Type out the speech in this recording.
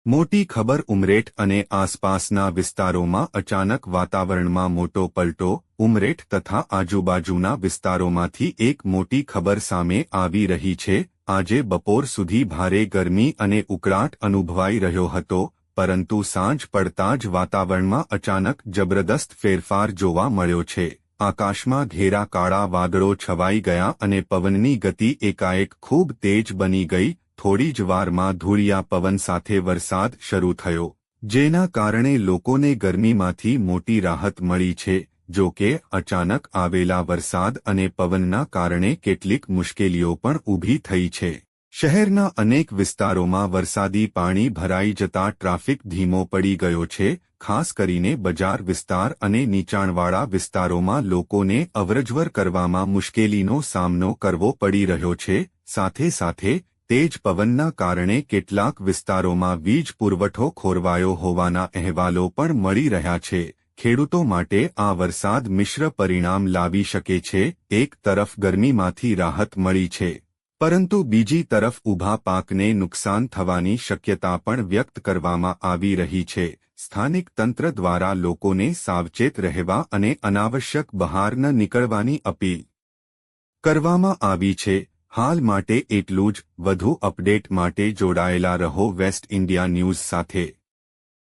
મોટી ખબર ઉમરેઠ અને આસપાસના વિસ્તારોમાં અચાનક વાતાવરણમાં મોટો પલટો ઉમરેઠ તથા આજુબાજુના વિસ્તારોમાંથી એક મોટી ખબર સામે આવી રહી છે। આજે બપોર સુધી ભારે ગરમી અને ઉકળાટ અનુભવાઈ રહ્યો હતો, પરંતુ સાંજ પડતા જ વાતાવરણમાં અચાનક જબરદસ્ત ફેરફાર જોવા મળ્યો છે। આકાશમાં ઘેરા કાળા વાદળો છવાઈ ગયા અને પવનની ગતિ એકાએક ખૂબ તેજ બની ગઈ। થોડી જ વારમાં ધૂળિયા પવન સાથે વરસાદ શરૂ થયો, જેના કારણે લોકોને ગરમીમાંથી મોટી રાહત મળી છે। જો કે અચાનક આવેલા વરસાદ અને પવનના કારણે કેટલીક મુશ્કેલીઓ પણ ઊભી થઈ છે। શહેરના અનેક વિસ્તારોમાં વરસાદી પાણી ભરાઈ જતા ટ્રાફિક ધીમો પડી ગયો છે। ખાસ કરીને બજાર વિસ્તાર અને નીચાણવાળા વિસ્તારોમાં લોકોને અવરજવર કરવામાં મુશ્કેલીનો સામનો કરવો પડી રહ્યો છે। સાથે સાથે તેજ પવનના કારણે કેટલાક વિસ્તારોમાં વીજ પુરવઠો ખોરવાયો હોવાના અહેવાલો પણ મળી રહ્યા છે। ખેડૂતો માટે આ વરસાદ મિશ્ર પરિણામ લાવી શકે છે। એક તરફ ગરમીમાંથી રાહત મળી છે, પરંતુ બીજી તરફ ઊભા પાકને નુકસાન થવાની શક્યતા પણ વ્યક્ત કરવામાં આવી રહી છે। સ્થાનિક તંત્ર દ્વારા લોકોને સાવચેત રહેવા અને અનાવશ્યક બહાર ન નીકળવાની અપીલ કરવામાં આવી છે। હાલ માટે એટલું જ। વધુ અપડેટ માટે જોડાયેલા રહો વેસ્ટ ઇન્ડિયા ન્યૂઝ સાથે।